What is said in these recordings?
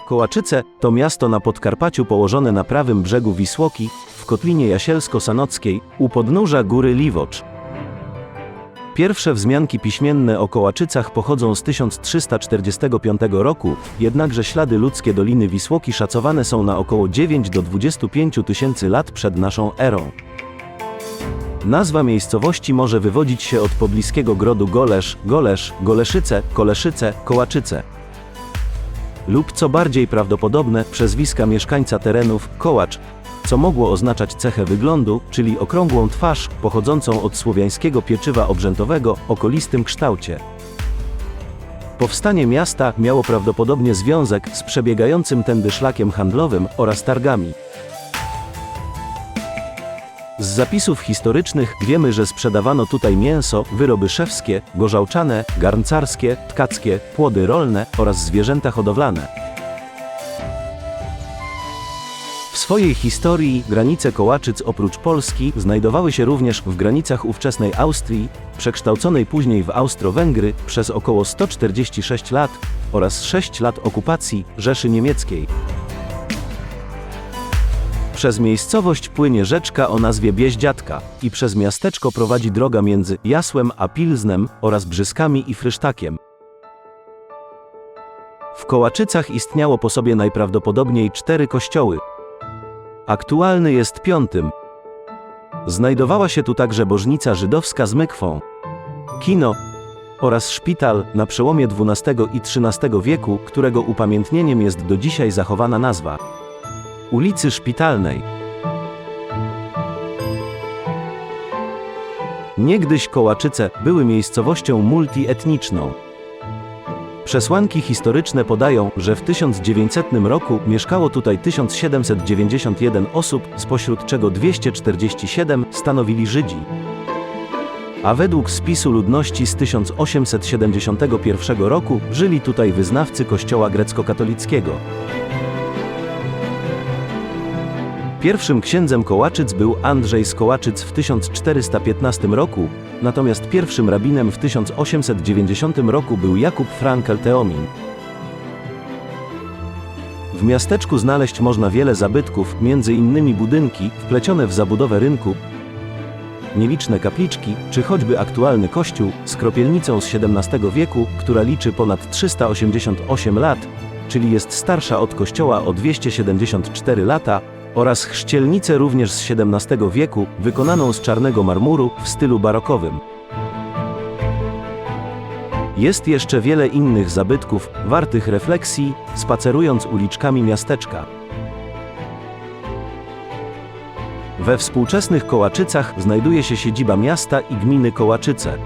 Kołaczyce to miasto na Podkarpaciu położone na prawym brzegu Wisłoki, w kotlinie Jasielsko-Sanockiej, u podnóża góry Liwocz. Pierwsze wzmianki piśmienne o Kołaczycach pochodzą z 1345 roku, jednakże ślady ludzkie Doliny Wisłoki szacowane są na około 9 do 25 tysięcy lat przed naszą erą. Nazwa miejscowości może wywodzić się od pobliskiego grodu Golesz, Golesz, Goleszyce, Koleszyce, Kołaczyce. Lub co bardziej prawdopodobne, przezwiska mieszkańca terenów Kołacz, co mogło oznaczać cechę wyglądu, czyli okrągłą twarz, pochodzącą od słowiańskiego pieczywa obrzętowego o kolistym kształcie. Powstanie miasta miało prawdopodobnie związek z przebiegającym tędy szlakiem handlowym oraz targami. Z zapisów historycznych wiemy, że sprzedawano tutaj mięso, wyroby szewskie, gorzałczane, garncarskie, tkackie, płody rolne oraz zwierzęta hodowlane. W swojej historii granice Kołaczyc oprócz Polski znajdowały się również w granicach ówczesnej Austrii, przekształconej później w Austro-Węgry przez około 146 lat oraz 6 lat okupacji Rzeszy Niemieckiej. Przez miejscowość płynie rzeczka o nazwie Bieździadka i przez miasteczko prowadzi droga między Jasłem a Pilznem oraz Brzyskami i Frysztakiem. W Kołaczycach istniało po sobie najprawdopodobniej 4 kościoły. Aktualny jest 5. Znajdowała się tu także bożnica żydowska z mykwą, kino oraz szpital na przełomie XII i XIII wieku, którego upamiętnieniem jest do dzisiaj zachowana nazwa ulicy Szpitalnej. Niegdyś Kołaczyce były miejscowością multietniczną. Przesłanki historyczne podają, że w 1900 roku mieszkało tutaj 1791 osób, spośród czego 247 stanowili Żydzi. A według spisu ludności z 1871 roku żyli tutaj wyznawcy kościoła grecko-katolickiego. Pierwszym księdzem Kołaczyc był Andrzej z Kołaczyc w 1415 roku, natomiast pierwszym rabinem w 1890 roku był Jakub Frankel Teomin. W miasteczku znaleźć można wiele zabytków, m.in. budynki wplecione w zabudowę rynku, nieliczne kapliczki, czy choćby aktualny kościół z kropielnicą z XVII wieku, która liczy ponad 388 lat, czyli jest starsza od kościoła o 274 lata, oraz chrzcielnicę również z XVII wieku, wykonaną z czarnego marmuru w stylu barokowym. Jest jeszcze wiele innych zabytków, wartych refleksji, spacerując uliczkami miasteczka. We współczesnych Kołaczycach znajduje się siedziba miasta i gminy Kołaczyce.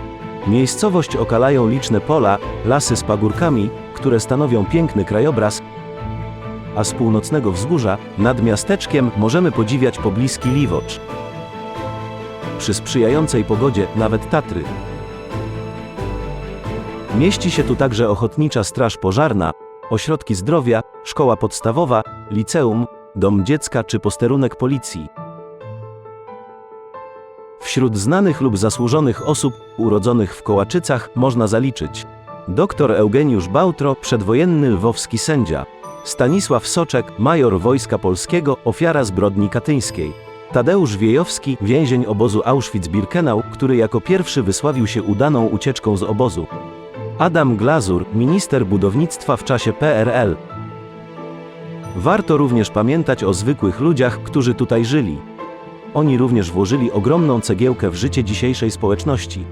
Miejscowość okalają liczne pola, lasy z pagórkami, które stanowią piękny krajobraz, a z północnego wzgórza, nad miasteczkiem, możemy podziwiać pobliski Liwocz. Przy sprzyjającej pogodzie nawet Tatry. Mieści się tu także Ochotnicza Straż Pożarna, ośrodki zdrowia, szkoła podstawowa, liceum, dom dziecka czy posterunek policji. Wśród znanych lub zasłużonych osób urodzonych w Kołaczycach można zaliczyć dr Eugeniusz Bautro, przedwojenny lwowski sędzia, Stanisław Soczek, major Wojska Polskiego, ofiara zbrodni katyńskiej, Tadeusz Wiejowski, więzień obozu Auschwitz-Birkenau, który jako pierwszy wysławił się udaną ucieczką z obozu, Adam Glazur, minister budownictwa w czasie PRL. Warto również pamiętać o zwykłych ludziach, którzy tutaj żyli. Oni również włożyli ogromną cegiełkę w życie dzisiejszej społeczności.